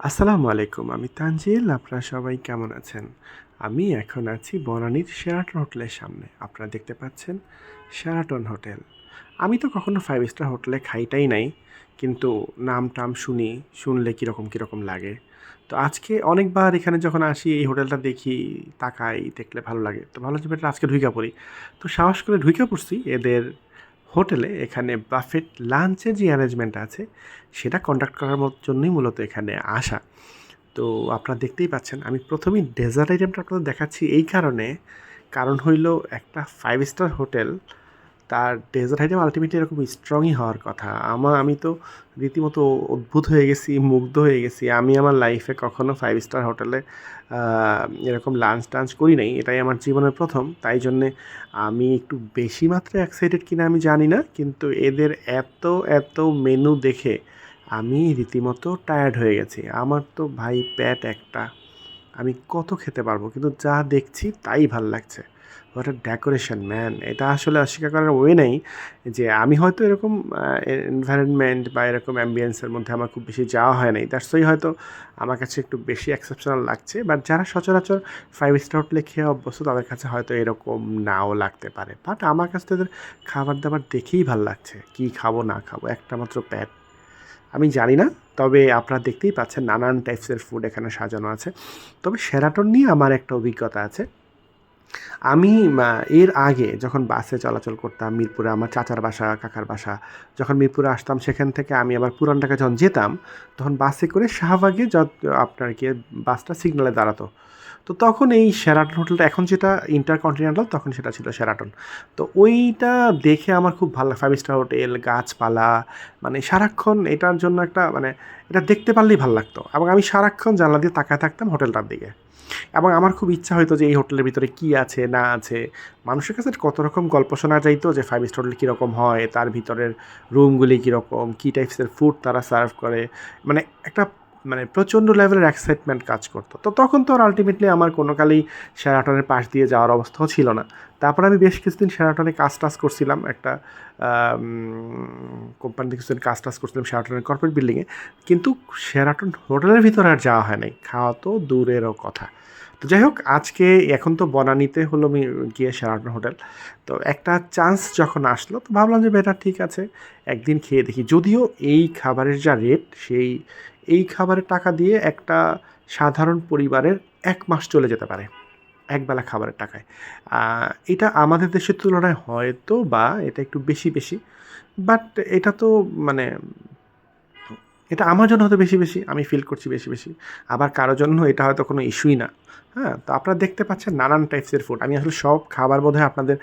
আসসালামু আলাইকুম। আমি তানজিল। আপনারা সবাই কেমন আছেন? আমি এখন আছি বনানীর শেরাটন হোটেলের সামনে। আপনারা দেখতে পাচ্ছেন শেরাটন হোটেল। আমি তো কখনো 5 স্টার হোটেলে খাইটাই নাই। কিন্তু নাম-টাম শুনলে কীরকম লাগে। তো আজকে অনেকবার এখানে যখন আসি এই হোটেলটা দেখি, তাকাই, দেখলে ভালো লাগে। তো ভাবলাম যে বেটা আজকে ঢুইকা পড়ি। তো সাহস করে ঢুইকা পড়ছি এদের হোটেলে। এখানে বাফেট লাঞ্চের যে অ্যারেঞ্জমেন্ট আছে সেটা কন্ডাক্ট করার জন্যই মূলত এখানে আসা। তো আপনারা দেখতেই পাচ্ছেন আমি প্রথমেই ডেজার্ট আইটেমটা আপনাদের দেখাচ্ছি এই কারণ হইল একটা 5 স্টার হোটেল, তার ডেজার্ট আইটেম আল্টিমেটলি এরকম স্ট্রংই হওয়ার কথা। আমি তো রীতিমতো অদ্ভুত হয়ে গেছি, মুগ্ধ হয়ে গেছি। আমি আমার লাইফে কখনো 5 স্টার হোটেলে এরকম লাঞ্চ-টাঞ্চ করি নাই। এটাই আমার জীবনের প্রথম। তাই জন্যে আমি একটু বেশি মাত্রায় এক্সাইটেড কিনা আমি জানি না। কিন্তু এদের এত মেনু দেখে আমি রীতিমতো টায়ার্ড হয়ে গেছি। আমার তো ভাই পেট একটা, আমি কত খেতে পারবো? কিন্তু যা দেখছি তাই ভাল লাগছে। What a decoration man! এটা আসলে অস্বীকার করার ওয়ে নেই যে আমি হয়তো এরকম এনভায়রনমেন্ট বা এরকম অ্যাম্বিয়েন্সের মধ্যে আমার খুব বেশি যাওয়া হয় নাই। দ্যাটস ওয়াই হয়তো আমার কাছে একটু বেশি এক্সেপশনাল লাগছে। বাট যারা সচরাচর 5 স্টার হোটেলে খেয়ে অভ্যস্ত তাদের কাছে হয়তো এরকম নাও লাগতে পারে। বাট আমার কাছে তো এদের খাবার-দাবার দেখেই ভাল লাগছে। কি খাবো না খাবো, একটা মাত্র পেট। আমি জানি না। তবে আপনারা দেখতেই পাচ্ছেন নানান টাইপসের ফুড এখানে সাজানো আছে। তবে শেরাটন নিয়ে আমার একটা অভিজ্ঞতা আছে। আমি এর আগে যখন বাসে চলাচল করতাম মিরপুরে আমার চাচার বাসা, কাকার বাসা, যখন মিরপুরে আসতাম সেখান থেকে আমি আবার পুরান ঢাকায় যখন যেতাম, তখন বাসে করে শাহবাগে আপনার গিয়ে বাসটা সিগন্যালে দাঁড়াতো। তো তখন এই শেরাটন হোটেলটা এখন যেটা ইন্টারকন্টিনেন্টাল তখন সেটা ছিল শেরাটন। তো ওইটা দেখে আমার খুব ভালো 5 স্টার হোটেল, গাছপালা, মানে সারাক্ষণ এটার জন্য একটা মানে এটা দেখতে পারলেই ভাল লাগতো এবং আমি সারাক্ষণ জানলা দিয়ে তাকায় থাকতাম হোটেলটার দিকে। এবং আমার খুব ইচ্ছা হইতো যে এই হোটেলের ভিতরে কী আছে না আছে। মানুষের কাছে কত রকম গল্প শোনা যাইতো যে 5 স্টার হোটেল কীরকম হয়, তার ভিতরের রুমগুলি কীরকম, কী টাইপসের ফুড তারা সার্ভ করে। মানে একটা প্রচণ্ড লেভেলের এক্সাইটমেন্ট কাজ করতো। তো তখন তো আর আল্টিমেটলি আমার কোনো কালেই শেরাটনের পাশ দিয়ে যাওয়ার অবস্থাও ছিল না। তারপর আমি বেশ কিছুদিন শেরাটনে কাজ-টাজ করছিলাম। একটা কোম্পানিতে কিছুদিন কাজ-টাজ করছিলাম শেরাটনের কর্পোরেট বিল্ডিংয়ে। কিন্তু শেরাটন হোটেলের ভিতরে আর যাওয়া হয় নাই। খাওয়া তো দূরেরও কথা। তো যাই হোক আজকে এখন তো বনানীতে হলো গিয়ে শেরাটন হোটেল। তো একটা চান্স যখন আসলো তো ভাবলাম যে বেটার ঠিক আছে একদিন খেয়ে দেখি। যদিও এই খাবারের যা রেট এই খাবারের টাকা দিয়ে একটা সাধারণ পরিবারের ১ মাস চলে যেতে পারে। একবেলা খাবারের টাকায়। আ এটা আমাদের দেশের তুলনায় হয়তোবা এটা একটু বেশি। বাট এটা তো মানে এটা আমার জন্য হয়তো বেশি, আমি ফিল করছি বেশি। আবার কারো জন্য এটা হয়তো কোনো ইস্যুই না। হ্যাঁ? তো আপনারা দেখতে পাচ্ছেন নানান টাইপসের ফুড। আমি আসলে সব খাবার বোধহয় আপনাদের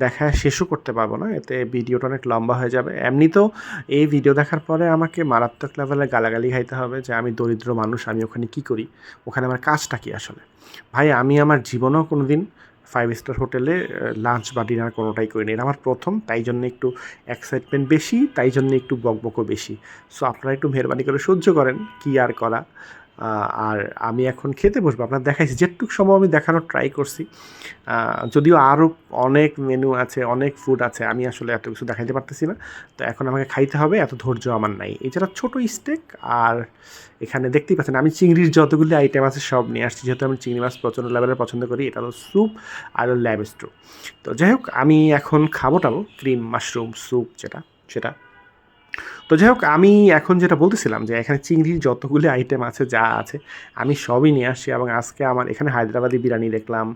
দেখায় শেষও করতে পারবো না। এতে ভিডিওটা অনেক লম্বা হয়ে যাবে। এমনিতেও এই ভিডিও দেখার পরে আমাকে মারাত্মক লেভেলে গালাগালি খাইতে হবে যে আমি দরিদ্র মানুষ, আমি ওখানে কী করি? ওখানে আমার কাজটা কী আসলে? ভাই আমি আমার জীবনেও কোনোদিন 5 স্টার হোটেলে লাঞ্চ বা ডিনার কোনোটাই করিনি। এটা আমার প্রথম। তাই জন্য একটু এক্সাইটমেন্ট বেশি, তাই জন্য একটু বকবকও বেশি। সো আপনারা একটু মেহরবানি করে সহ্য করেন, কি আর করা। আর আমি এখন খেতে বসবো। আপনার দেখাইছি যেটুক সম্ভব আমি দেখানোর ট্রাই করছি। যদিও আরও অনেক মেনু আছে, অনেক ফুড আছে। আমি আসলে এত কিছু দেখাইতে পারতেছি না। তো এখন আমাকে খাইতে হবে, এত ধৈর্য আমার নাই। এছাড়া ছোট স্টেক আর এখানে দেখতেই পাচ্ছেন আমি চিংড়ির যতগুলি আইটেম আছে সব নিয়ে আসছি। যেহেতু আমি চিংড়ি মাছ প্রচণ্ড লেভেলের পছন্দ করি। এটা হলো স্যুপ আর হলো ল্যাব স্টু। তো যাই হোক আমি এখন খাবো-টাবো ক্রিম মাশরুম স্যুপ সেটা। তো যাই হোক আমি এখন যেটা বলতেছিলাম যে এখানে চিংড়ির যতগুলি আইটেম আছে যা আছে আমি সবই নিয়ে আসছি এবং আজকে আমার এখানে হায়দ্রাবাদি বিরিয়ানি দেখলাম,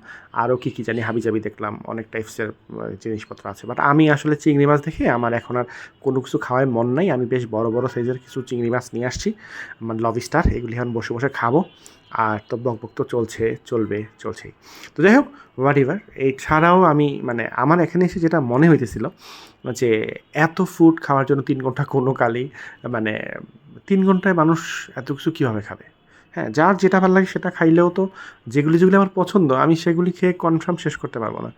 আরও কী জানি হাবিজাবি দেখলাম, অনেক টাইপসের জিনিসপত্র আছে। বাট আমি আসলে চিংড়ি মাছ দেখে আমার এখন আর কোনো কিছু খাওয়ায় মন নাই। আমি বেশ বড় সাইজের কিছু চিংড়ি মাছ নিয়ে আসছি। মানে লবস্টার এগুলি এখন বসে খাবো। আর তো বকবক তো চলছেই। তো যাই হোক হোয়াটএভার এছাড়াও আমি আমার এখানে এসে যেটা মনে হইতেছিল যে এত ফুড খাওয়ার জন্য ৩ ঘন্টা কোনো কালেই মানে ৩ ঘন্টায় মানুষ এত কিছু কীভাবে খাবে? হ্যাঁ, যার যেটা ভাল লাগে সেটা খাইলেও তো যেগুলি আমার পছন্দ আমি সেগুলি খেয়ে কনফার্ম শেষ করতে পারবো না।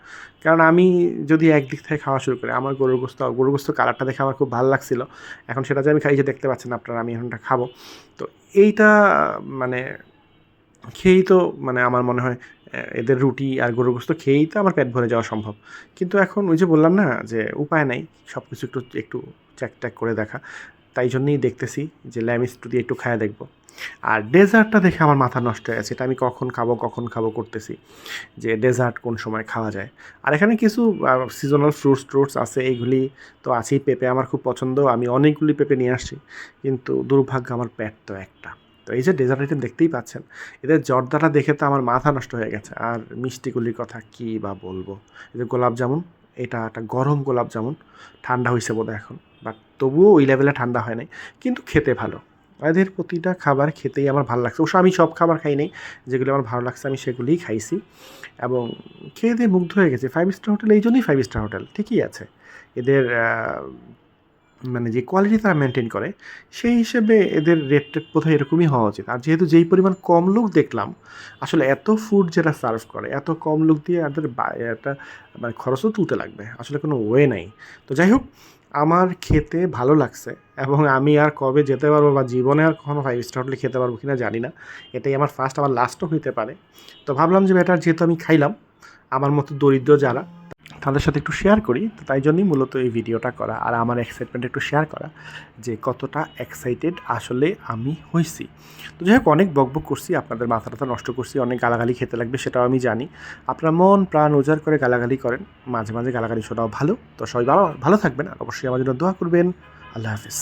কারণ আমি যদি একদিক থেকে খাওয়া শুরু করি, আমার গরুর গোশত কালারটা দেখে আমার খুব ভাল লাগছিল। এখন সেটা যে আমি খাই যে দেখতে পাচ্ছেন আপনারা আমি এখন এটা খাবো। তো এইটা মানে খেয়েই তো আমার মনে হয় এদের রুটি আর গরুর গোশত খেয়েই তো আমার পেট ভরে যাওয়া সম্ভব। কিন্তু এখন ওই যে বললাম না যে উপায় নাই। সবকিছু একটু চেক-টেক করে দেখা। তাই জন্যই দেখতেছি যে ল্যাম স্টু দিয়ে একটু খাইয়া দেখব। আর ডেজার্টটা দেখে আমার মাথা নষ্ট হয়ে গেছে, এটা আমি কখন খাবো করতেছি, যে ডেজার্ট কোন সময় খাওয়া যায়। আর এখানে কিছু সিজনাল ফ্রুটস আছে, এইগুলি তো আছেই। পেঁপে আমার খুব পছন্দ, আমি অনেকগুলি পেঁপে নিয়ে আসছি, কিন্তু দুর্ভাগ্য আমার পেট তো একটা। তো এই যে ডেজার্ট আইটেম দেখতেই পাচ্ছেন, এদের জর্দাটা দেখে তো আমার মাথা নষ্ট হয়ে গেছে। আর মিষ্টিগুলির কথা কী বা বলবো, এই যে গোলাপ জামুন, এটা একটা গরম গোলাপ জামুন, ঠান্ডা হয়েছে বোধহয় এখন, বাট তবুও ওই লেভেলে ঠান্ডা হয় নাই, কিন্তু খেতে ভালো। এদের প্রতিটা খাবার খেতেই আমার ভালো লাগছে। অবশ্য আমি সব খাবার খাই নাই, যেগুলো আমার ভালো লাগছে আমি সেগুলিই খাইছি, এবং খেয়ে দিয়ে মুগ্ধ হয়ে গেছে। 5 স্টার হোটেল এই জন্যই 5 স্টার হোটেল, ঠিকই আছে। এদের মানে যে কোয়ালিটি তারা মেনটেন করে, সেই হিসেবে এদের রেট বোধহয় এরকমই হওয়া উচিত। আর যেহেতু যেই পরিমাণ কম লোক দেখলাম, আসলে এত ফুড যেটা সার্ভ করে, এত কম লোক দিয়ে এদের একটা মানে খরচও তুলতে লাগবে, আসলে কোনো ওয়ে নাই। তো যাই হোক, আমার খেতে ভালো লাগছে, এবং আমি আর কবে যেতে পারবো বা জীবনে আর কখনো 5 স্টার হোটেলে খেতে পারবো কিনা জানি না। এটাই আমার ফার্স্ট, আমার লাস্টও হইতে পারে। তো ভাবলাম যে বেটার, যেহেতু আমি খাইলাম, আমার মতো দরিদ্র যারা, তাদের সাথে একটু শেয়ার করি। তো তাই জন্যই মূলত এই ভিডিওটা করা, আর আমার এক্সাইটমেন্ট একটু শেয়ার করা, যে কতটা এক্সাইটেড আসলে আমি হইছি। তো যাই হোক, অনেক বকবক করছি, আপনাদের মাথাটা নষ্ট করছি, অনেক গালাগালি খেতে লাগবে সেটাও আমি জানি। আপনারা মন প্রাণ উজাড় করে গালাগালি করেন, মাঝে মাঝে গালাগালি শোনাও ভালো। তো সবাই ভালো ভালো থাকবেন, আর অবশ্যই আমার জন্য দোয়া করবেন। আল্লাহ হাফিজ।